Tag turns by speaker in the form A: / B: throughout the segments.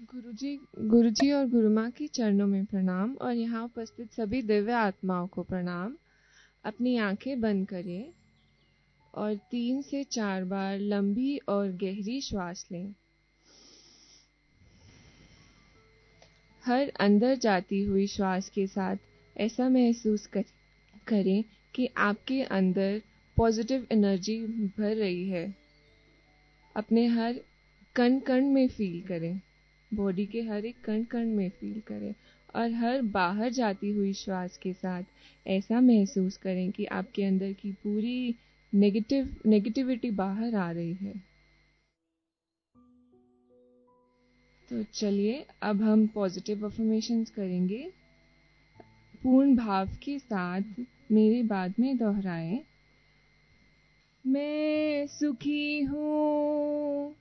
A: गुरुजी और गुरु माँ की चरणों में प्रणाम और यहाँ उपस्थित सभी दिव्य आत्माओं को प्रणाम। अपनी आंखें बंद करें और 3 से 4 बार लंबी और गहरी श्वास लें। हर अंदर जाती हुई श्वास के साथ ऐसा महसूस करें कि आपके अंदर पॉजिटिव एनर्जी भर रही है। अपने हर कण कण में फील करें, बॉडी के हर एक कण कण में फील करें और हर बाहर जाती हुई श्वास के साथ ऐसा महसूस करें कि आपके अंदर की पूरी नेगेटिविटी बाहर आ रही है। तो चलिए अब हम पॉजिटिव अफर्मेशंस करेंगे। पूर्ण भाव के साथ मेरे बाद में दोहराएं। मैं सुखी हूँ,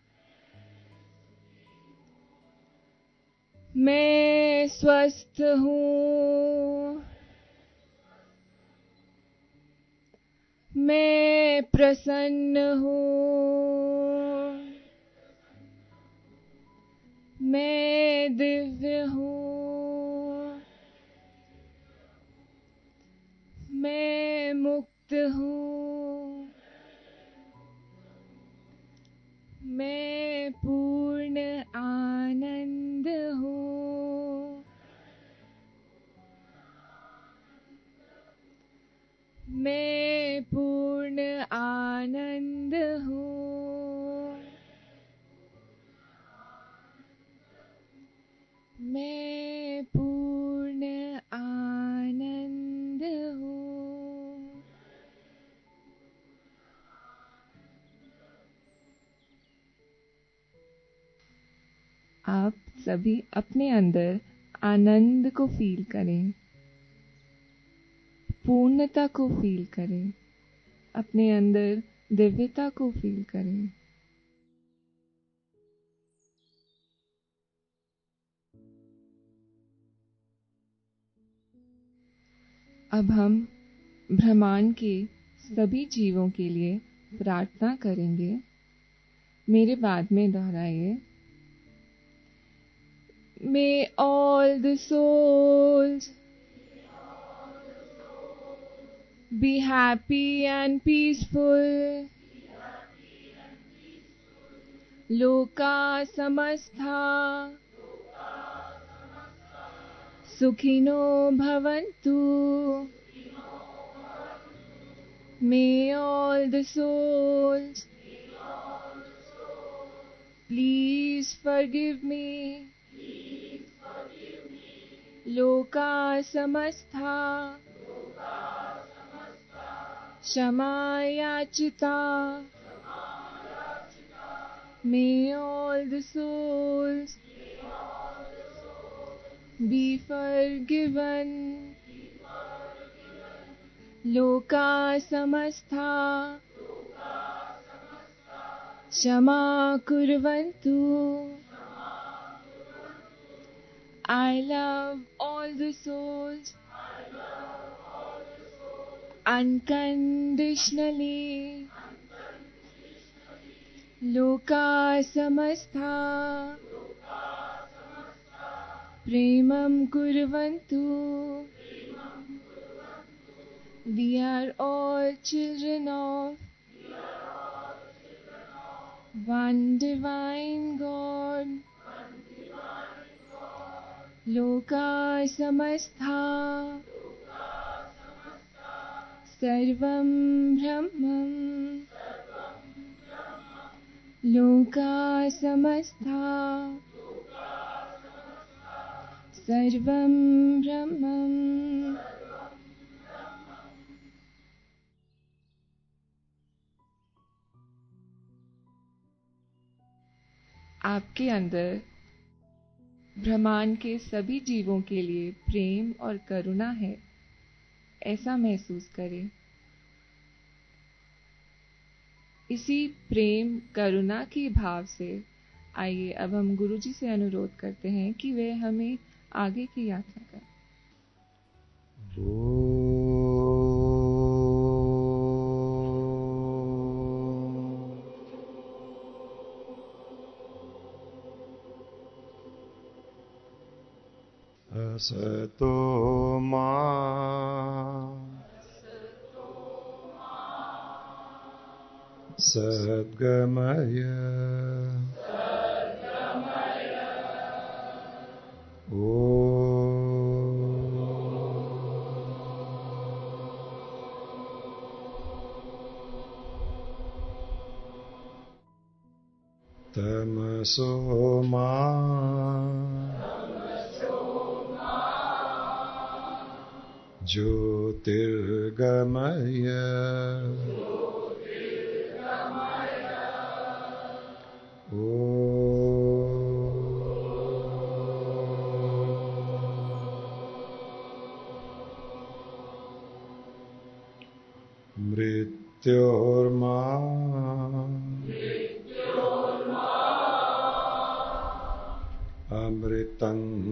A: मैं स्वस्थ हूँ, मैं प्रसन्न हूँ, मैं दिव्य हूँ, मैं मुक्त हूँ, मैं पूर्ण आनंद हूँ, मैं पूर्ण आनंद हूँ, मैं पूर्ण आनंद हूँ। आप सभी अपने अंदर आनंद को फील करें, पूर्णता को फील करें, अपने अंदर दिव्यता को फील करें। अब हम ब्रह्मांड के सभी जीवों के लिए प्रार्थना करेंगे। मेरे बाद में दोहराइए। May all the souls be happy and peaceful. लोका समस्ता सुखिनो भवन्तु. May all the souls please forgive me. लोका समस्ता क्षमा याचिता. May all the souls be forgiven. लोका समस्ता क्षमा कुर्वन्तु. I love all the souls unconditionally. लोका समस्ता प्रेमं कुर्वन्तु. We are all children of one divine God. लोका समस्ता सर्वं ब्रह्मं. लोका समस्ता सर्वं ब्रह्मं. आपके अंदर ब्रह्मांड के सभी जीवों के लिए प्रेम और करुणा है, ऐसा महसूस करें। इसी प्रेम करुणा की भाव से आइए अब हम गुरुजी से अनुरोध करते हैं कि वे हमें आगे की यात्रा करें।
B: असतो मा सद्गमय तमसो मा ज्योतिर्गमय मृत्योर्मा अमृतंगमय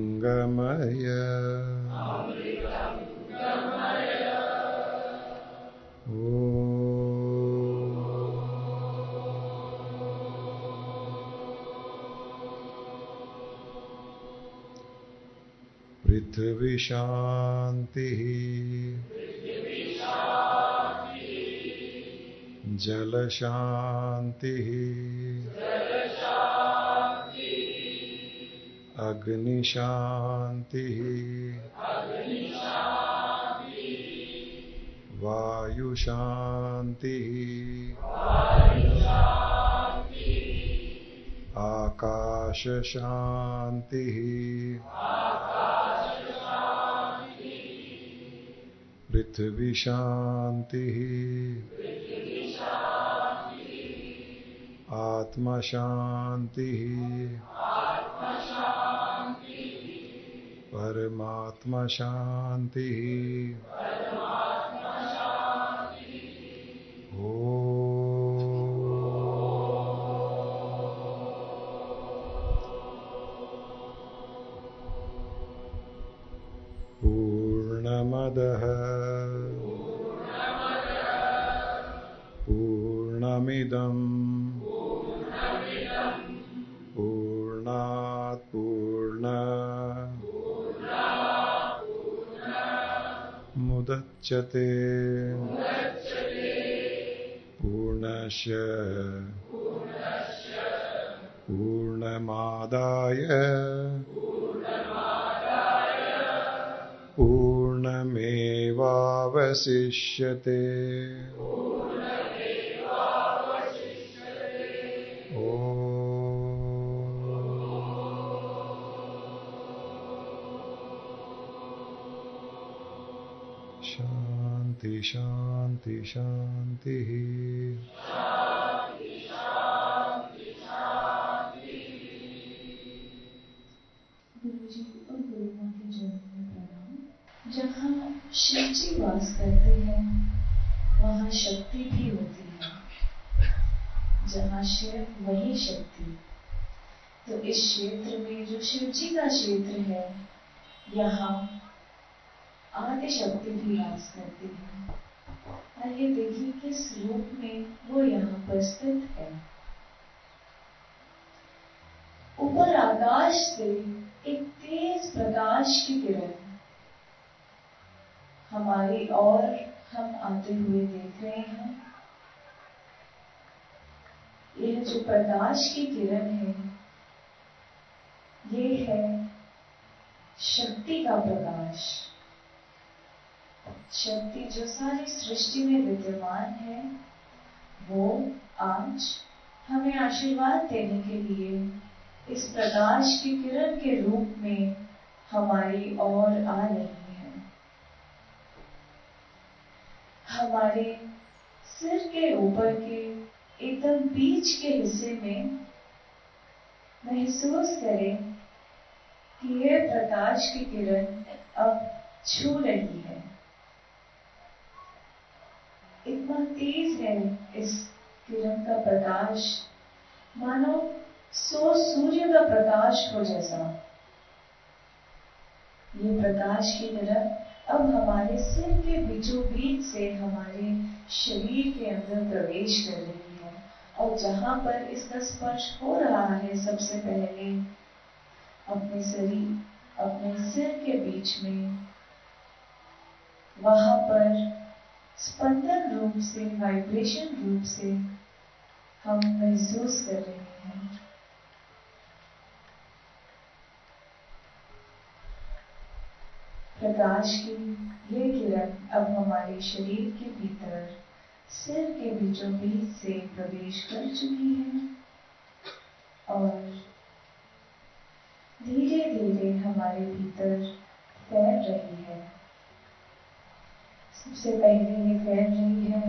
B: पृथ्वी शांति जल शांति अग्नि शांति वायु शांति आकाश शांति पृथ्वी शांति आत्मा शांति परमात्मा शांति पूर्णमदः पूर्णमिदं पूर्णात् पूर्णमुदच्यते पूर्णस्य पूर्णमादाय पूर्णमेवावशिष्यते शांति शांति शांति
C: गुरुजी और गुरुमाँ के चरणों में प्रणाम। जहाँ शिव जी वास करते हैं वहाँ शक्ति भी होती है। जहाँ शिव वही शक्ति। तो इस क्षेत्र में जो शिव जी का क्षेत्र है यहाँ आदि शक्ति भी वास करती है। आइए देखिए किस रूप में वो यहाँ पर स्थित है। ऊपर आकाश से एक तेज प्रकाश की किरण हमारी ओर हम आते हुए देख रहे हैं। यह जो प्रकाश की किरण है ये है शक्ति का प्रकाश। शक्ति जो सारी सृष्टि में विद्यमान है वो आज हमें आशीर्वाद देने के लिए इस प्रकाश की किरण के रूप में हमारी ओर आ रही है। हमारे सिर के ऊपर के एकदम बीच के हिस्से में महसूस करें कि यह प्रकाश की किरण अब छू रही है। इतना तेज है इस किरण का प्रकाश, मानो 100 सूर्य का प्रकाश हो जैसा। ये प्रकाश की किरण अब हमारे सिर के बीचों बीच से हमारे शरीर के अंदर प्रवेश कर रही है। और जहां पर इसका स्पर्श हो रहा है सबसे पहले अपने शरीर अपने सिर के बीच में, वहां पर स्पंदन रूप से, वाइब्रेशन रूप से हम महसूस कर रहे हैं। प्रकाश की ये किरण अब हमारे शरीर के भीतर सिर के बीचों बीच से प्रवेश कर चुकी है और धीरे धीरे हमारे भीतर फैल रही है। सबसे पहले ये फैल रही है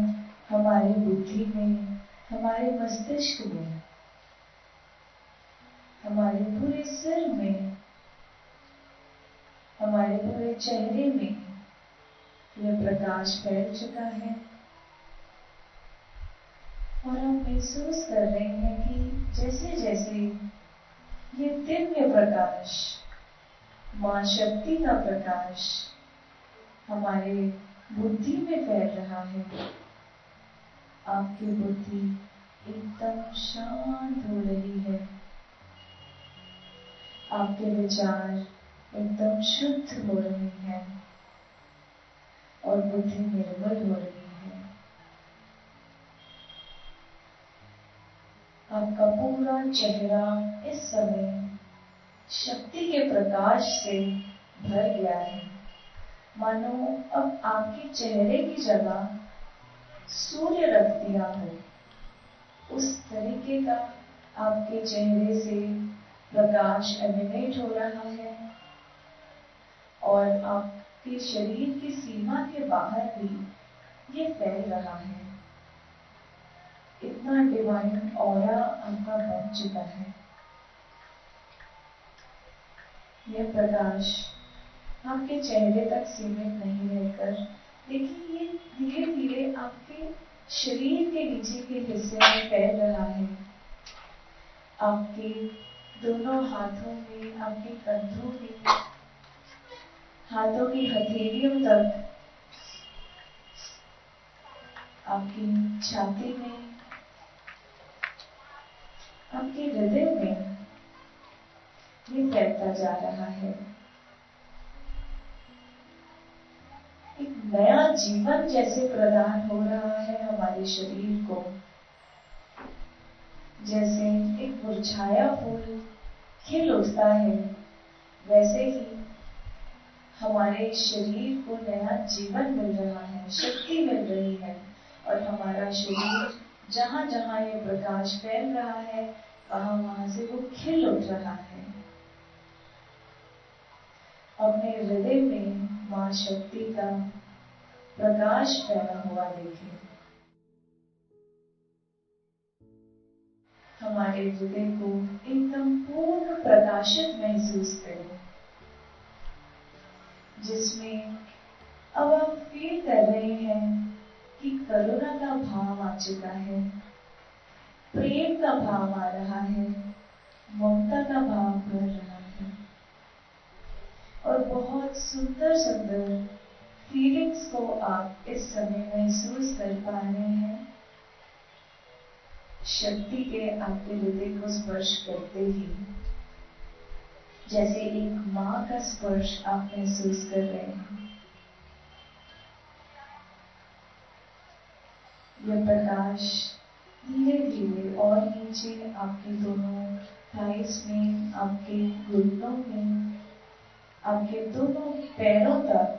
C: हमारी बुद्धि में, हमारे मस्तिष्क में, हमारे पूरे सिर में, हमारे पूरे चेहरे में यह प्रकाश फैल चुका है। और हम महसूस कर रहे हैं कि जैसे जैसे ये दिव्य प्रकाश, मां शक्ति का प्रकाश हमारे बुद्धि में फैल रहा है, आपकी बुद्धि एकदम शांत हो रही है, आपके विचार एकदम शुद्ध हो रहे हैं और बुद्धि निर्मल हो रही है। आपका पूरा चेहरा इस समय शक्ति के प्रकाश से भर गया है, मानो अब आपके चेहरे की जगह सूर्य रख दिया हो। उस तरीके का आपके चेहरे से प्रकाश एमिनेट हो रहा है और आपके शरीर की सीमा के बाहर भी ये फैल रहा है। इतना डिवाइन ऑरा आपका बन चुका है। यह प्रकाश आपके चेहरे तक सीमित नहीं रहकर, लेकिन ये धीरे धीरे आपके शरीर के नीचे के हिस्से में फैल रहा है। आपके दोनों हाथों में, आपके कंधों में, हाथों की हथेलियों तक, आपकी छाती में, आपके हृदय में ये फैलता जा रहा है। एक नया जीवन जैसे प्रदान हो रहा है हमारे शरीर को। जैसे एक मुरझाया फूल खिल उठता है, वैसे ही हमारे शरीर को नया जीवन मिल रहा है, शक्ति मिल रही है और हमारा शरीर जहां जहां ये प्रकाश फैल रहा है, वहां वहां से वो खिल उठ रहा है। अपने हृदय में मां शक्ति का प्रकाश फैला हुआ देखें। हमारे हृदय को एकदम पूर्ण प्रकाशित महसूस करें, जिसमें अब आप फील कर रहे हैं कि करुणा का भाव आ चुका है, प्रेम का भाव आ रहा है, ममता का भाव भर रहा है और बहुत सुंदर सुंदर फीलिंग्स को आप इस समय महसूस कर पा रहे हैं। शक्ति के आपके हृदय को स्पर्श करते ही जैसे एक मां का स्पर्श आप महसूस कर रहे हैं। यह प्रकाश धीरे धीरे और नीचे आपके दोनों थाइस में, आपके घुटनों में, आपके दोनों पैरों तक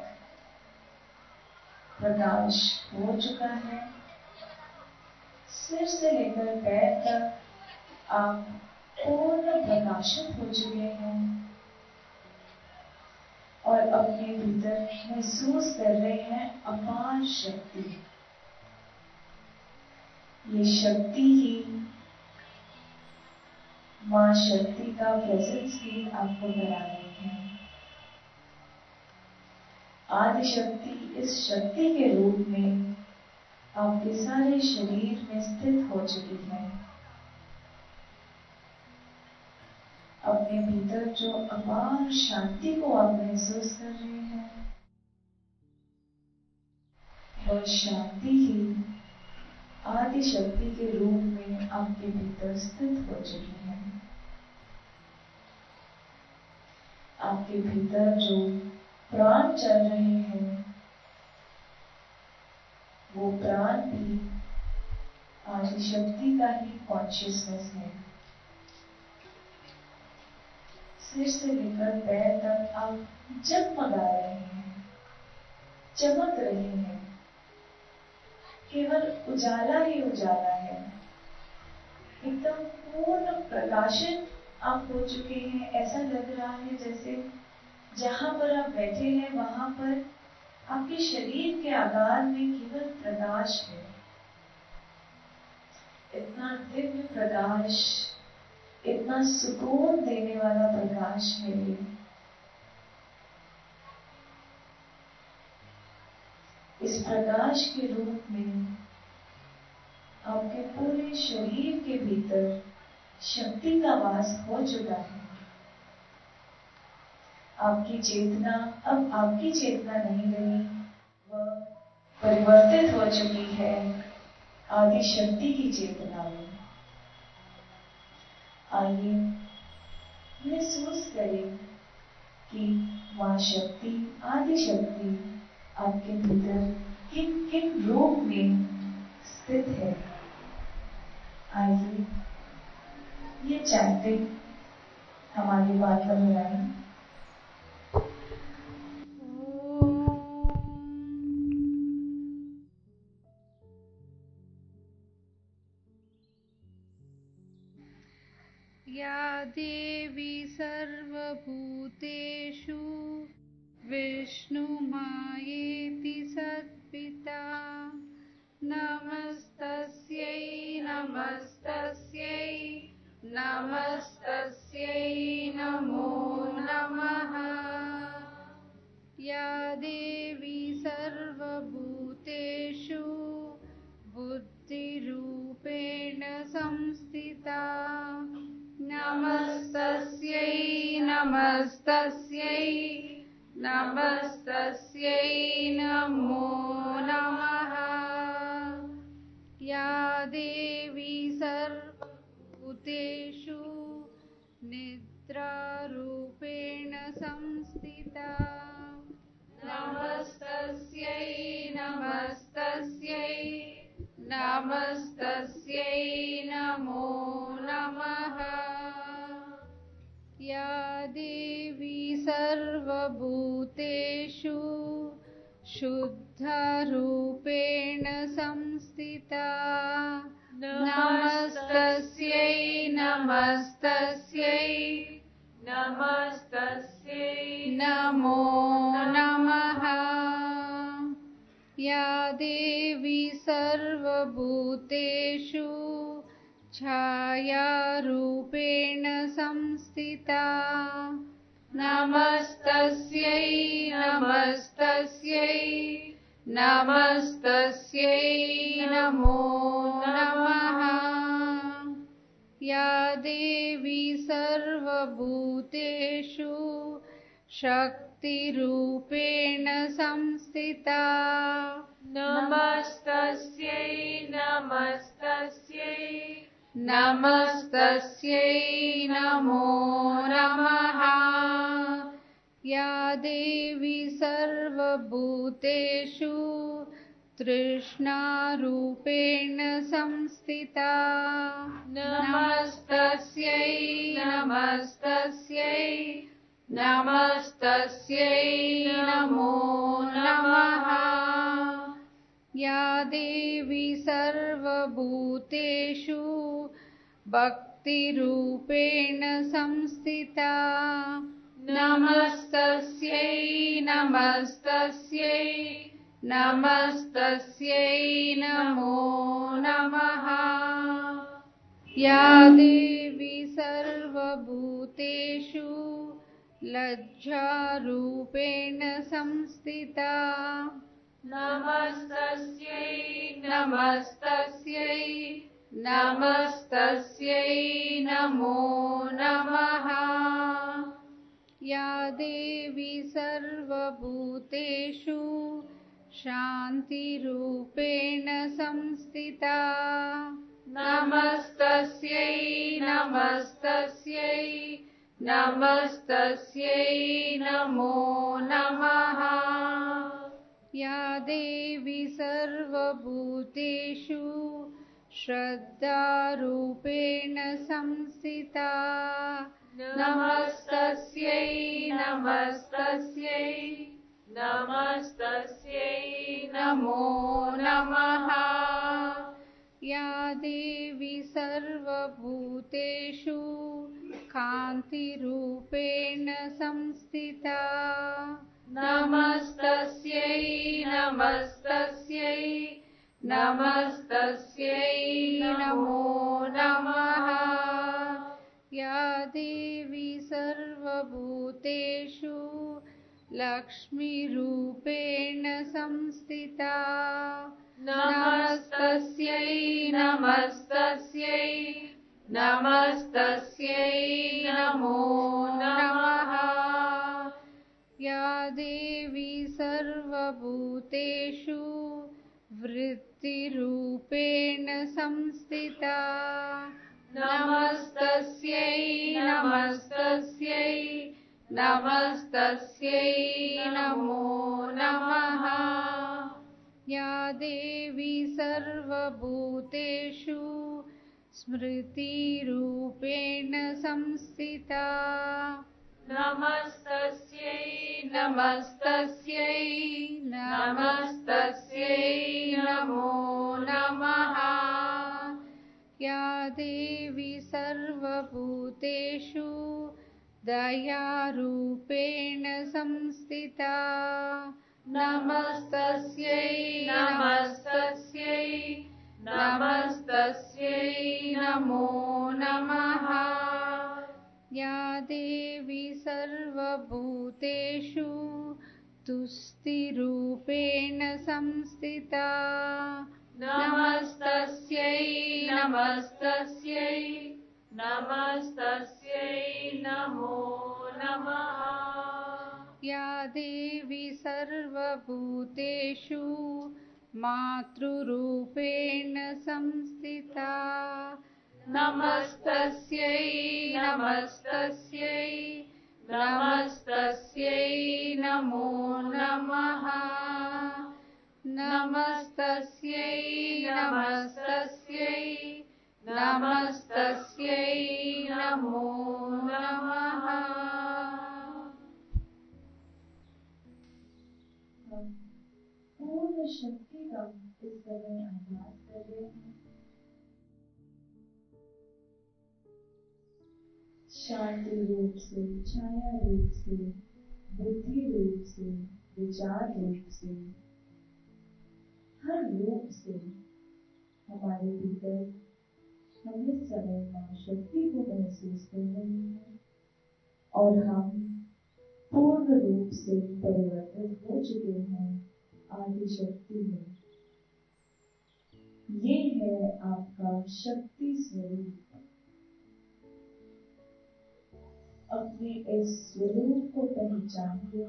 C: प्रकाश हो चुका है। सिर से लेकर पैर तक आप पूर्ण प्रकाशित हो चुके हैं और अपने भीतर महसूस कर रहे हैं अपार शक्ति। ये शक्ति ही मां शक्ति का प्रेजेंस फील आपको करा रही है। आदि शक्ति इस शक्ति के रूप में आपके सारे शरीर में स्थित हो चुकी है। अपने भीतर जो अपार शांति को आप महसूस कर रहे हैं, वह शांति ही आदि शक्ति के रूप में आपके भीतर स्थित हो चुकी है। आपके भीतर जो प्राण चल रहे हैं, वो प्राण भी आदिशक्ति का ही कॉन्शियसनेस है। सिर से लेकर पैर तक आप जगमगा रहे हैं, चमक रहे हैं, केवल उजाला ही उजाला है। एकदम पूर्ण प्रकाशन आप हो चुके हैं। ऐसा लग रहा है जैसे जहां पर आप बैठे हैं वहां पर आपके शरीर के आकार में केवल प्रकाश है। इतना दिव्य प्रकाश, इतना सुकून देने वाला प्रकाश है ये। इस प्रकाश के रूप में आपके पूरे शरीर के भीतर शक्ति का वास हो चुका है। आपकी चेतना अब आपकी चेतना नहीं रही, वह परिवर्तित हो चुकी है आदि शक्ति की चेतना में। आइए महसूस करें कि मां शक्ति, आदि शक्ति आपके भीतर किन किन रूप में स्थित है। आइए ये चैंटिंग हमारी बात पर मिलाएं।
D: या देवी सर्वभूतेषु विष्णुमायेति सत्पिता नमस्तस्यै नमस्तस्यै नमस्तस्यै नमो नमः। या देवी सर्वभूतेषु बुद्धिरूपेण संस्थिता नमस्तस्यै नमस्तस्यै नमस्तस्यै नमो नमः। या देवी सर्वभूतेषु निद्रारूपेण संस्थिता नमस्तस्यै नमस्तस्यै नमस्तस्यै नमो नमः। या देवी सर्वभूतेषु शुद्धरूपेण संस्थिता नमस्तस्यै नमस्तस्यै नमस्तस्यै नमो नमः। या देवी सर्वभूतेषु छायारूपेण संस्थिता नमस्तस्यै नमस्तस्यै नमस्तस्यै नमो नमः। या देवी सर्वभूतेषु शक्तिरूपेण संस्थिता नमस्तस्यै नमस्तस्यै नमस्तस्यै नमो नमः। या देवी सर्वभूतेषु तृष्णारूपेण संस्थिता नमस्तस्यै नमस्तस्यै नमस्तस्यै नमो नमः। या देवी सर्वभूतेषु भक्तिरूपेण संस्थिता नमस्तस्यै नमस्तस्यै नमस्तस्यै नमो नमः। या देवी सर्वभूतेषु लज्जारूपेण संस्थिता नमस्तस्यै नमस्तस्यै नमस्तस्यै नमो नमः। या देवी सर्वभूतेषु शान्तिरूपेण संस्थिता नमस्तस्यै नमस्तस्यै नमस्तस्यै नमो नमः। या देवी सर्वभूतेषु श्रद्धारूपेण संस्थिता
A: नमस्तस्यै नमस्तस्यै नमस्तस्यै नमो नमः।
D: या देवी सर्वभूतेषु कान्तिरूपेण संस्थिता
A: नमस्तस्यै नमस्तस्यै नमस्तस्यै नमो नमः।
D: या देवी सर्वभूतेषु लक्ष्मीरूपेण संस्थिता
A: नमस्तस्यै नमस्तस्यै नमस्तस्यै नमो नमः।
D: या देवी सर्वभूतेषु वृत्तिरूपेण संस्थिता
A: नमस्तस्यै नमस्तस्यै नमस्तस्यै नमो नमः।
D: या देवी सर्वभूतेषु स्मृतिरूपेण संस्थिता
A: नमस्तस्यै नमस्तस्यै नमस्तस्यै नमो नमः।
D: या देवी सर्वभूतेषु दयारूपेण संस्थिता
A: नमस्तस्यै नमस्तस्यै नमस्तस्यै नमो नमः।
D: या देवी सर्वभूतेषु तुष्टिरूपेण संस्थिता
A: नमस्तस्यै नमस्तस्यै नमस्तस्यै नमो नमः।
D: या देवी सर्वभूतेषु मातृरूपेण संस्थिता
A: नमस्तस्यै नमस्तस्यै नमस्तस्यै नमो नमः। नमस्तस्यै नमस्तस्यै नमस्तस्यै नमो नमः।
C: पूर्ण शक्ति का इस समय अभ्यास कर रहे हैं। शांति रूप से, छाया रूप से, बुद्धि रूप से, विचार रूप से, हर रूप से हमारे भीतर हम इस समय मां शक्ति को महसूस कर रहे हैं और हम पूर्ण रूप से परिवर्तित हो चुके हैं आदि शक्ति में। ये है आपका शक्ति स्वरूप। अपने इस स्वरूप को पहचानिए,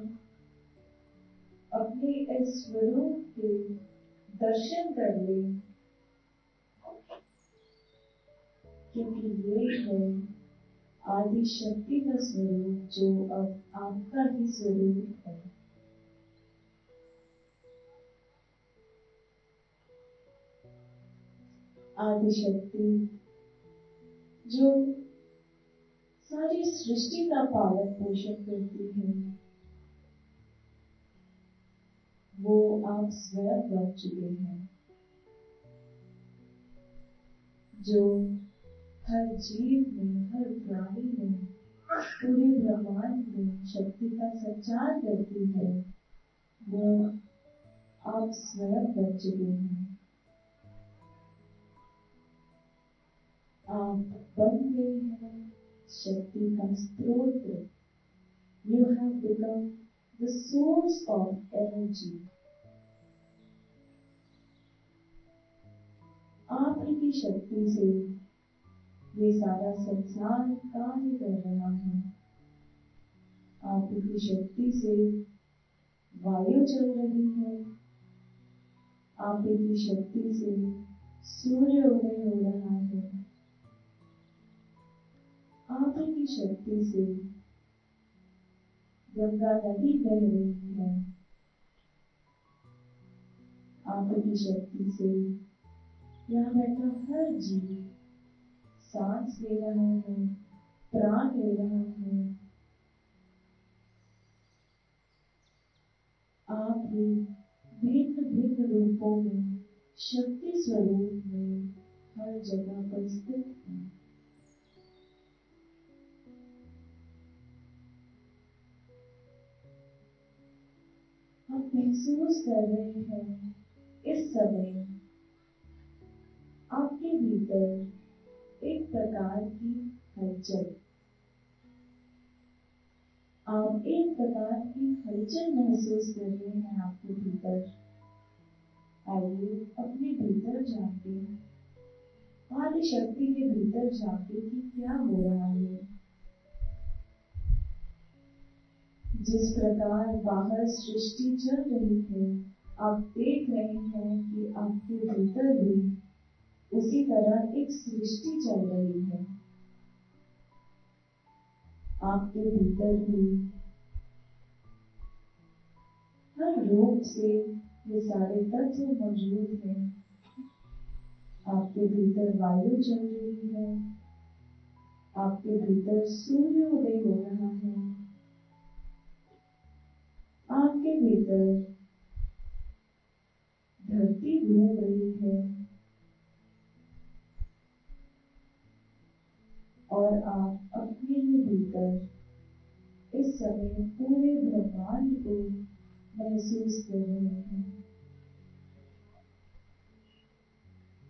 C: अपने इस स्वरूप के दर्शन कर लें, क्योंकि ये है आदि शक्ति का स्वरूप जो अब आपका ही स्वरूप है। आदि शक्ति जो सारी सृष्टि का पालन पोषण करती है, वो आप स्वयं बन चुके हैं, जो हर जीव में, हर प्राणी में, पूरे ब्रह्मांड में शक्ति का संचार करती है, वो आप स्वयं बन चुके हैं। आप बन गए हैं शक्ति का स्रोत। You have become the source of energy. आप ही की शक्ति से ये सारा संसार कार्य कर रहा है। आप ही की शक्ति से वायु चल रही है। आप ही की शक्ति से सूर्य उदय हो रहा है। आपकी शक्ति से गंगा नदी बह रही है। आपकी शक्ति से यहाँ बैठा हर जीव सांस ले रहा है, प्राण ले रहा है। आप भी भिन्न भिन्न रूपों में, शक्ति स्वरूप में हर जगह पर स्थित हैं। आप महसूस कर रहे हैं इस समय आपके भीतर एक प्रकार की हलचल। आप एक प्रकार की हलचल महसूस कर रहे हैं आपके भीतर। आइए अपने भीतर झांके, आदि शक्ति के भीतर झांके कि क्या हो रहा है। जिस प्रकार बाहर सृष्टि चल रही है, आप देख रहे हैं कि आपके भीतर भी उसी तरह एक सृष्टि चल रही है। आपके भीतर भी हर रूप से ये सारे तत्व मौजूद हैं। आपके भीतर वायु चल रही है, आपके भीतर सूर्योदय हो रहा है, आपके भीतर धरती घूम रही है और आप अपने ही भीतर इस समय पूरे ब्रह्मांड को महसूस कर रहे हैं।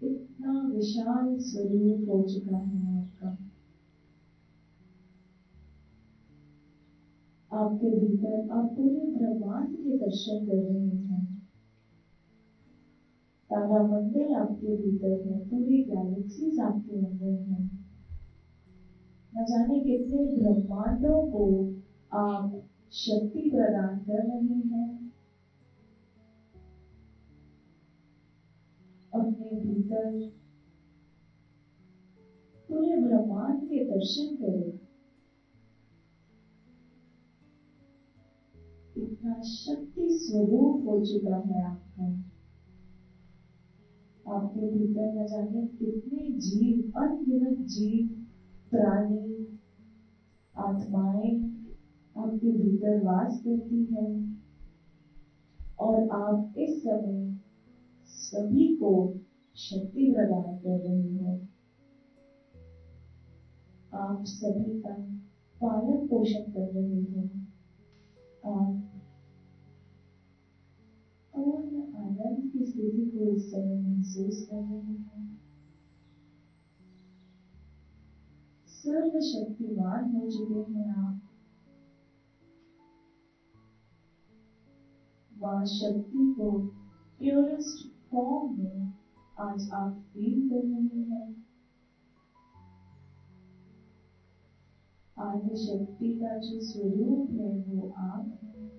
C: इतना विशाल स्वरूप हो चुका है आपका। आपके भीतर आप पूरे ब्रह्मांड के दर्शन कर रहे हैं। तारामंडल आपके भीतर है, पूरी गैलेक्सीज आपके अंदर है। न जाने कितने ब्रह्मांडों को आप शक्ति प्रदान कर रहे हैं। अपने भीतर पूरे ब्रह्मांड के दर्शन करें। इतना शक्ति स्वरूप हो चुका है आपका। आपके भीतर न जाने कितने जीव, अनगिनत जीव, प्राणी, आत्माएं आपके भीतर वास करती है और आप इस समय सभी को शक्ति प्रदान कर रहे हैं। आप सभी का पालन पोषण कर रहे हैं। आप पूर्ण आनंद की स्थिति को इस समय महसूस कर रहे हैं। सर्वशक्तिवान हो चुके हैं आप। वह शक्ति को प्योरेस्ट फॉर्म में आज आप फील कर रहे हैं। आदि शक्ति का जो स्वरूप है वो आप हैं।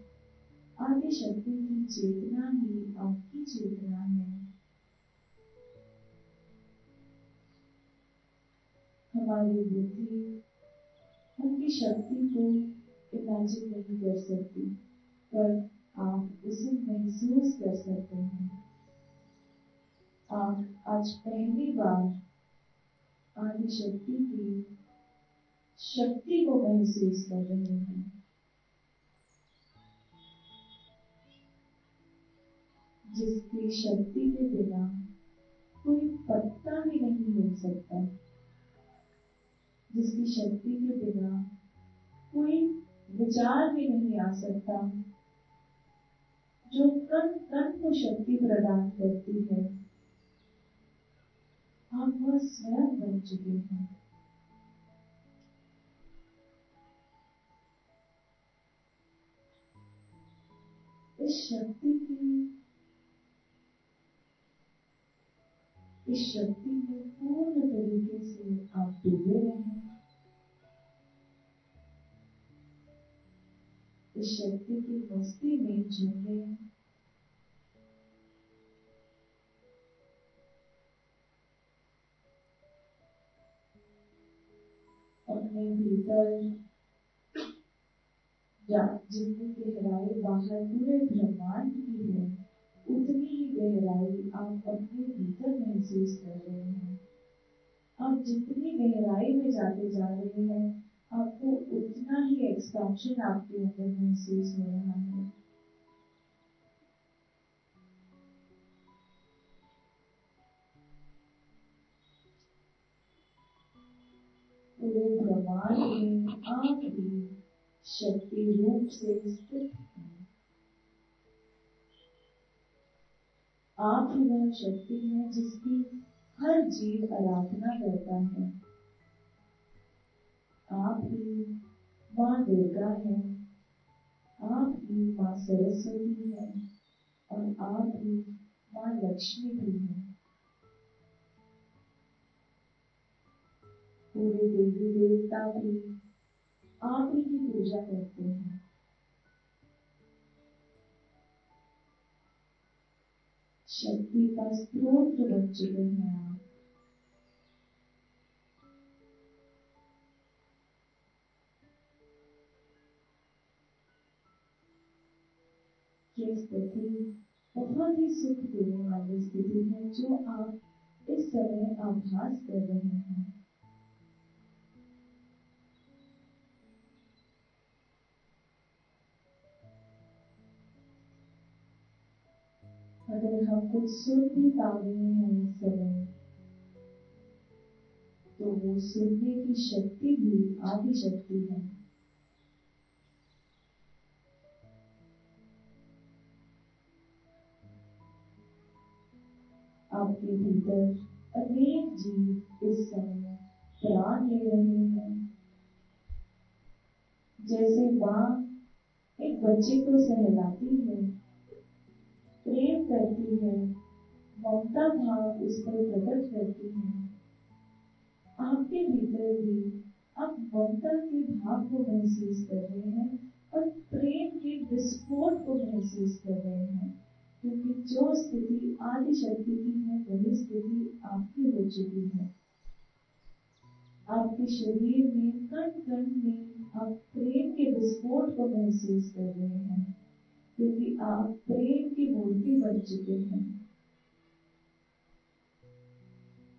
C: आदि शक्ति की चेतना ही आपकी चेतना है। हमारी बुद्धि उनकी शक्ति को इमेजिन नहीं कर सकती, पर आप उसे महसूस कर सकते हैं। आप आज पहली बार आदि शक्ति की शक्ति को महसूस कर रहे हैं। जिसकी शक्ति के बिना कोई पत्ता भी नहीं हिल सकता, जिसकी शक्ति के बिना कोई विचार भी नहीं आ सकता, जो कण कण को शक्ति प्रदान करती है, आप वह स्वयं बन चुके हैं। इस शक्ति में पूर्ण तरीके से आप डूबे रहें। इस शक्ति की मस्ती में झूमे। अपने भीतर या जितनी गहराई बाहर पूरे ब्रह्मांड की है, उतनी ही गहराई आप अपने भीतर महसूस कर रहे हैं। आप जितनी गहराई में जाते जा रहे हैं, आपको उतना ही एक्सपेंशन आपके अंदर महसूस हो रहा है। पूरे ब्रह्मांड में आप भी शक्ति रूप से स्थित हैं। आप ही वह शक्ति है जिसकी हर जीव आराधना करता है। आप ही माँ दुर्गा है, आप ही माँ सरस्वती है और आप ही माँ लक्ष्मी भी है। पूरे देवी देवता भी आप ही की पूजा करते हैं। शक्ति का स्रोत बन चुके हैं आप। ये स्थिति बहुत ही सुख देने वाली स्थिति है जो आप इस समय आभास कर रहे हैं। अगर हम कुछ सुन भी पा रहे हैं इस समय, तो वो सुनने की शक्ति भी आदि शक्ति है। आपके भीतर अनेक जीव इस समय प्राण ले रहे हैं। जैसे माँ एक बच्चे को सहलाती है, प्रेम करती है, ममता भाव उस पर प्रकट करती है, आपके भीतर भी आप ममता के भाव को महसूस कर रहे हैं और प्रेम के विस्फोट को महसूस कर रहे हैं, क्योंकि जो स्थिति आदि शक्ति की है वही स्थिति आपकी हो चुकी है। आपके शरीर में कण कण में आप प्रेम के विस्फोट को महसूस कर रहे हैं, क्योंकि आप प्रेम की मूर्ति बन चुके हैं।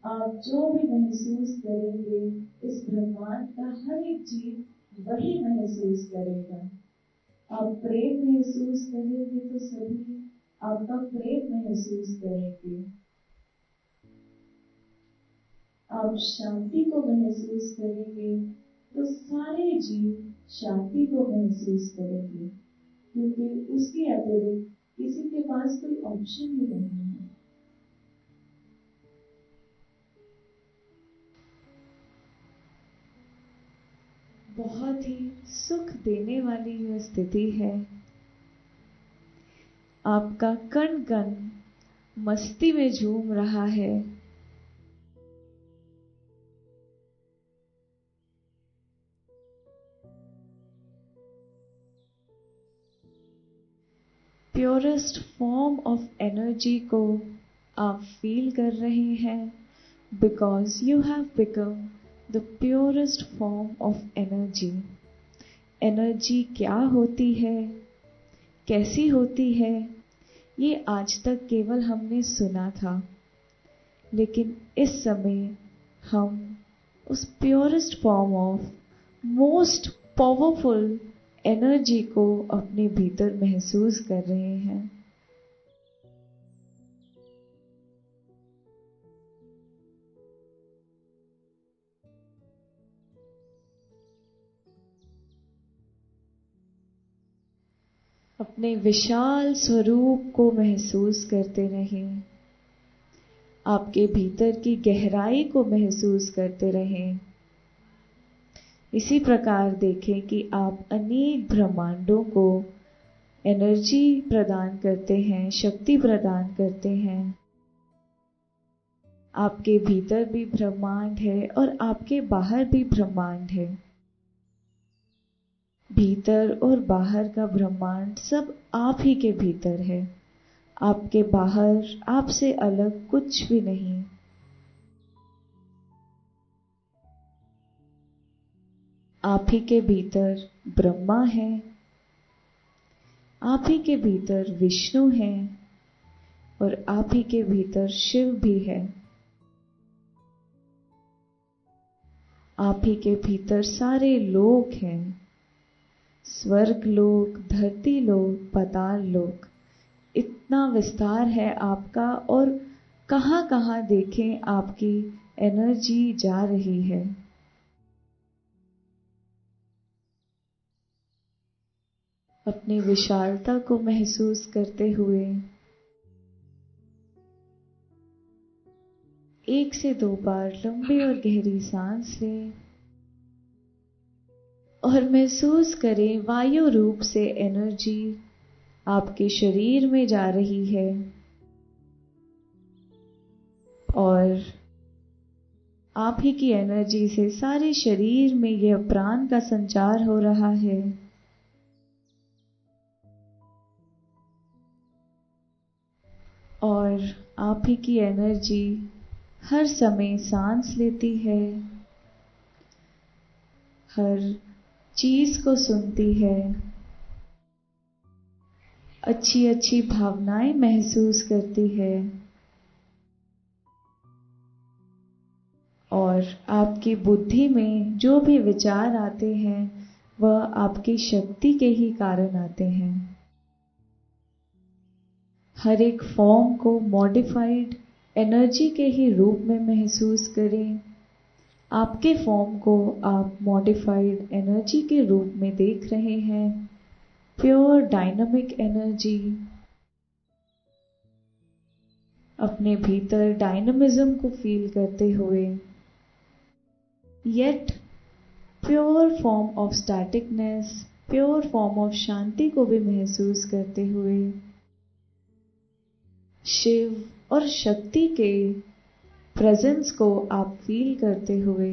C: आप जो भी महसूस करेंगे, इस ब्रह्मांड का हर एक जीव वही महसूस करेगा। आप प्रेम महसूस करेंगे तो सभी आपका प्रेम महसूस करेंगे। आप शांति को महसूस करेंगे तो सारे जीव शांति को महसूस करेंगे, क्योंकि उसके अतिरिक्त किसी के पास कोई ऑप्शन ही नहीं है। बहुत ही सुख देने वाली यह स्थिति है। आपका कण कण मस्ती में झूम रहा है। प्योरेस्ट फॉर्म ऑफ एनर्जी को आप फील कर रहे हैं, because you have become the purest form of energy. Energy क्या होती है, कैसी होती है, ये आज तक केवल हमने सुना था, लेकिन इस समय हम उस purest form of most powerful energy को अपने भीतर महसूस कर रहे हैं। अपने विशाल स्वरूप को महसूस करते रहें। आपके भीतर की गहराई को महसूस करते रहें। इसी प्रकार देखें कि आप अनेक ब्रह्मांडों को एनर्जी प्रदान करते हैं, शक्ति प्रदान करते हैं। आपके भीतर भी ब्रह्मांड है और आपके बाहर भी ब्रह्मांड है। भीतर और बाहर का ब्रह्मांड सब आप ही के भीतर है। आपके बाहर आपसे अलग कुछ भी नहीं। आप ही के भीतर ब्रह्मा है, आप ही के भीतर विष्णु है और आप ही के भीतर शिव भी है। आप ही के भीतर सारे लोक हैं, स्वर्ग लोक, धरती लोक, पाताल लोक। इतना विस्तार है आपका और कहां कहां देखें आपकी एनर्जी जा रही है। अपनी विशालता को महसूस करते हुए 1 से 2 बार लंबी और गहरी सांस लें और महसूस करें वायु रूप से एनर्जी आपके शरीर में जा रही है और आप ही की एनर्जी से सारे शरीर में यह प्राण का संचार हो रहा है। और आप ही की एनर्जी हर समय सांस लेती है, हर चीज को सुनती है, अच्छी अच्छी भावनाएं महसूस करती है और आपकी बुद्धि में जो भी विचार आते हैं वह आपकी शक्ति के ही कारण आते हैं। हर एक फॉर्म को मॉडिफाइड एनर्जी के ही रूप में महसूस करें। आपके फॉर्म को आप मॉडिफाइड एनर्जी के रूप में देख रहे हैं, प्योर डायनामिक एनर्जी। अपने भीतर डायनामिज्म को फील करते हुए yet pure form of staticness, pure form of शांति को भी महसूस करते हुए शिव और शक्ति के प्रेजेंस को आप फील करते हुए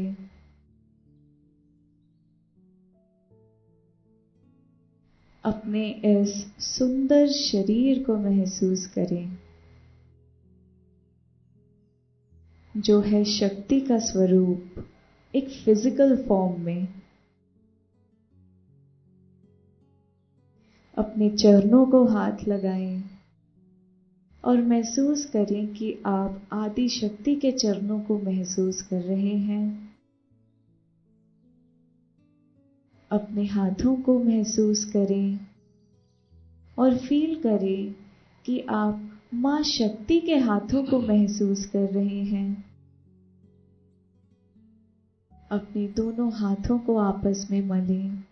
C: अपने इस सुंदर शरीर को महसूस करें जो है शक्ति का स्वरूप एक फिजिकल फॉर्म में। अपने चरणों को हाथ लगाएं और महसूस करें कि आप आदि शक्ति के चरणों को महसूस कर रहे हैं। अपने हाथों को महसूस करें और फील करें कि आप मां शक्ति के हाथों को महसूस कर रहे हैं। अपने दोनों हाथों को आपस में मलें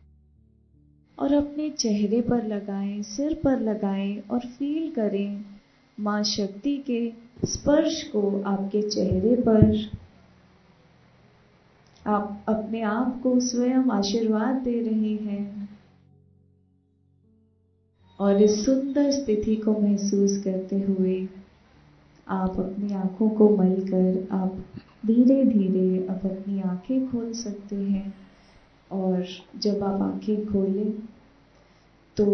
C: और अपने चेहरे पर लगाएं, सिर पर लगाएं और फील करें मां शक्ति के स्पर्श को आपके चेहरे पर। आप अपने आप को स्वयं आशीर्वाद दे रहे हैं और इस सुंदर स्थिति को महसूस करते हुए आप अपनी आंखों को मलकर आप धीरे धीरे अब अपनी आंखें खोल सकते हैं। और जब आप आंखें खोलें तो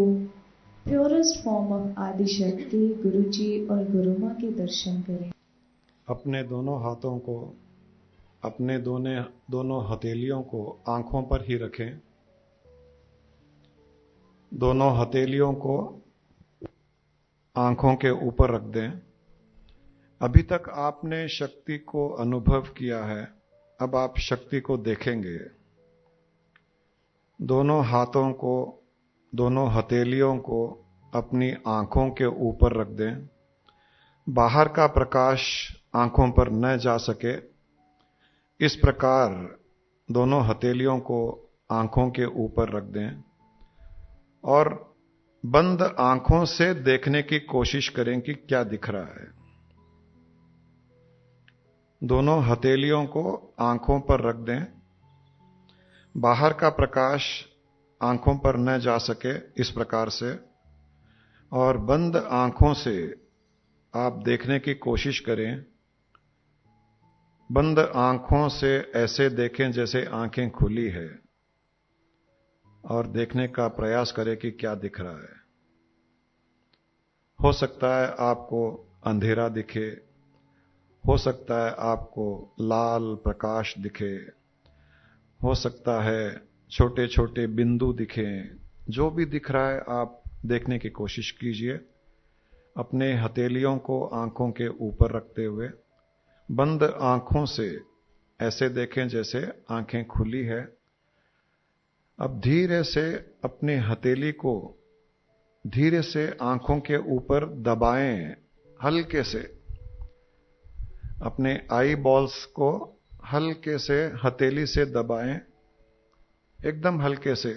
C: प्योरेस्ट फॉर्म ऑफ आदिशक्ति गुरुजी और गुरुमाँ के दर्शन करें।
B: अपने दोनों हाथों को, अपने दोनों हथेलियों को आंखों पर ही रखें। दोनों हथेलियों को आंखों के ऊपर रख दें। अभी तक आपने शक्ति को अनुभव किया है, अब आप शक्ति को देखेंगे। दोनों हाथों को, दोनों हथेलियों को अपनी आंखों के ऊपर रख दें। बाहर का प्रकाश आंखों पर न जा सके, इस प्रकार दोनों हथेलियों को आंखों के ऊपर रख दें और बंद आंखों से देखने की कोशिश करें कि क्या दिख रहा है। दोनों हथेलियों को आंखों पर रख दें। बाहर का प्रकाश आंखों पर न जा सके, इस प्रकार से, और बंद आंखों से आप देखने की कोशिश करें। बंद आंखों से ऐसे देखें जैसे आंखें खुली है और देखने का प्रयास करें कि क्या दिख रहा है। हो सकता है आपको अंधेरा दिखे, हो सकता है आपको लाल प्रकाश दिखे, हो सकता है छोटे छोटे बिंदु दिखें, जो भी दिख रहा है आप देखने की कोशिश कीजिए। अपने हथेलियों को आंखों के ऊपर रखते हुए बंद आंखों से ऐसे देखें जैसे आंखें खुली है। अब धीरे से अपनी हथेली को धीरे से आंखों के ऊपर दबाएं, हल्के से। अपने आई बॉल्स को हल्के से हथेली से दबाएं, एकदम हल्के से,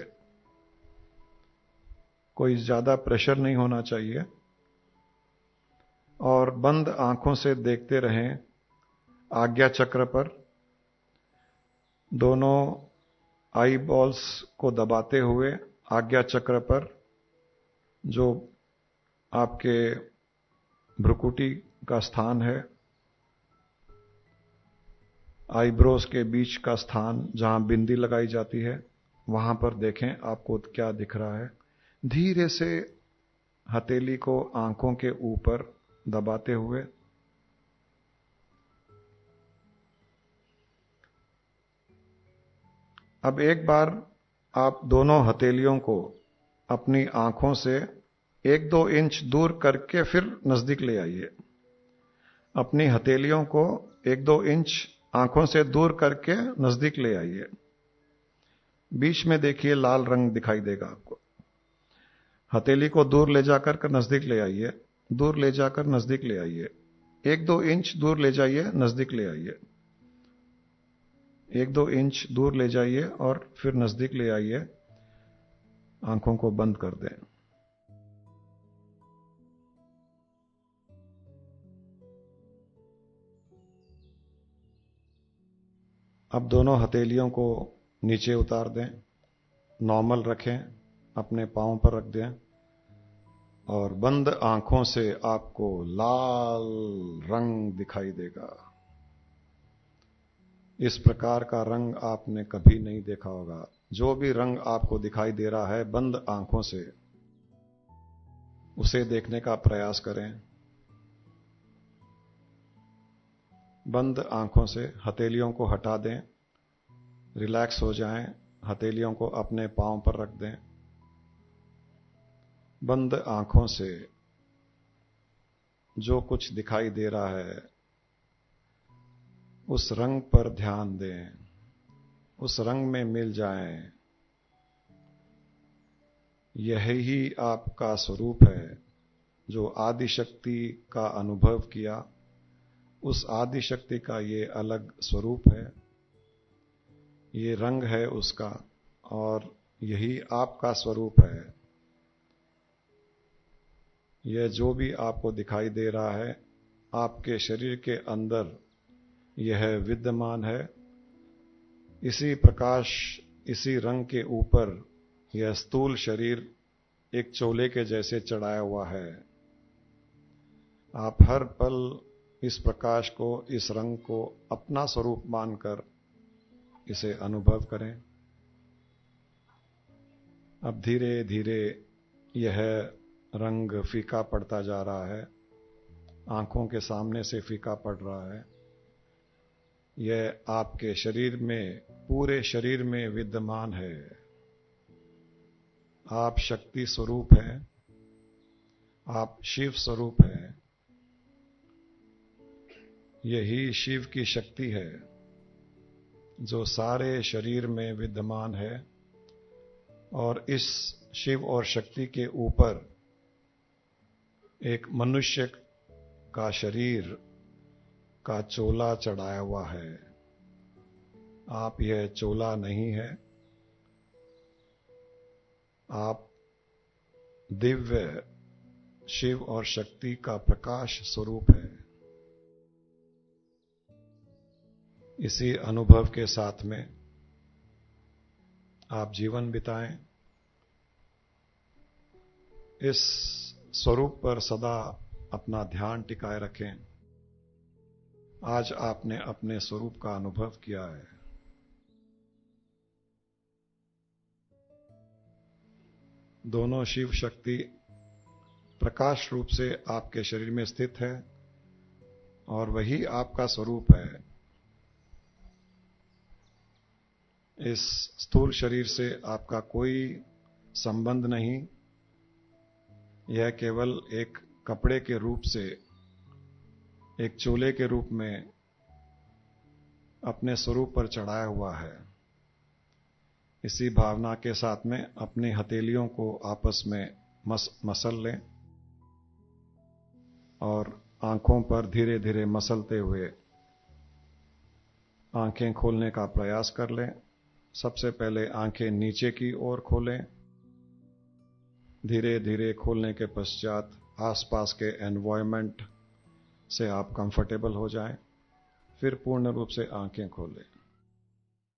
B: कोई ज्यादा प्रेशर नहीं होना चाहिए। और बंद आंखों से देखते रहें आज्ञा चक्र पर, दोनों आई बॉल्स को दबाते हुए आज्ञा चक्र पर, जो आपके भ्रुकुटी का स्थान है, आईब्रोज के बीच का स्थान जहां बिंदी लगाई जाती है, वहां पर देखें आपको क्या दिख रहा है। धीरे से हथेली को आंखों के ऊपर दबाते हुए अब एक बार आप दोनों हथेलियों को अपनी आंखों से 1-2 इंच दूर करके फिर नजदीक ले आइए। अपनी हथेलियों को 1-2 इंच आंखों से दूर करके नजदीक ले आइए। बीच में देखिए लाल रंग दिखाई देगा आपको। हथेली को दूर ले जाकर नजदीक ले आइए, दूर ले जाकर नजदीक ले आइए, 1-2 इंच दूर ले जाइए, नजदीक ले आइए, 1-2 इंच दूर ले जाइए और फिर नजदीक ले आइए। आंखों को बंद कर दें। अब दोनों हथेलियों को नीचे उतार दें, नॉर्मल रखें, अपने पांव पर रख दें और बंद आंखों से आपको लाल रंग दिखाई देगा। इस प्रकार का रंग आपने कभी नहीं देखा होगा। जो भी रंग आपको दिखाई दे रहा है बंद आंखों से, उसे देखने का प्रयास करें। बंद आंखों से हथेलियों को हटा दें, रिलैक्स हो जाएं, हथेलियों को अपने पांव पर रख दें। बंद आंखों से जो कुछ दिखाई दे रहा है उस रंग पर ध्यान दें, उस रंग में मिल जाएं। यही आपका स्वरूप है। जो आदि शक्ति का अनुभव किया, उस आदि शक्ति का ये अलग स्वरूप है, ये रंग है उसका, और यही आपका स्वरूप है। यह जो भी आपको दिखाई दे रहा है आपके शरीर के अंदर यह विद्यमान है। इसी प्रकाश, इसी रंग के ऊपर यह स्थूल शरीर एक चोले के जैसे चढ़ाया हुआ है। आप हर पल इस प्रकाश को, इस रंग को अपना स्वरूप मानकर इसे अनुभव करें। अब धीरे धीरे यह रंग फीका पड़ता जा रहा है, आंखों के सामने से फीका पड़ रहा है। यह आपके शरीर में, पूरे शरीर में विद्यमान है। आप शक्ति स्वरूप हैं, आप शिव स्वरूप हैं। यही शिव की शक्ति है जो सारे शरीर में विद्यमान है। और इस शिव और शक्ति के ऊपर एक मनुष्य का शरीर का चोला चढ़ाया हुआ है। आप यह चोला नहीं है, आप दिव्य शिव और शक्ति का प्रकाश स्वरूप है। इसी अनुभव के साथ में आप जीवन बिताएं। इस स्वरूप पर सदा अपना ध्यान टिकाए रखें। आज आपने अपने स्वरूप का अनुभव किया है। दोनों शिव शक्ति प्रकाश रूप से आपके शरीर में स्थित है और वही आपका स्वरूप है। इस स्थूल शरीर से आपका कोई संबंध नहीं, यह केवल एक कपड़े के रूप से, एक चोले के रूप में अपने स्वरूप पर चढ़ाया हुआ है। इसी भावना के साथ में अपनी हथेलियों को आपस में मसल लें और आंखों पर धीरे धीरे मसलते हुए आंखें खोलने का प्रयास कर लें। सबसे पहले आंखें नीचे की ओर खोलें। धीरे धीरे खोलने के पश्चात आसपास के एनवायरनमेंट से आप कंफर्टेबल हो जाएं। फिर पूर्ण रूप से आंखें खोलें।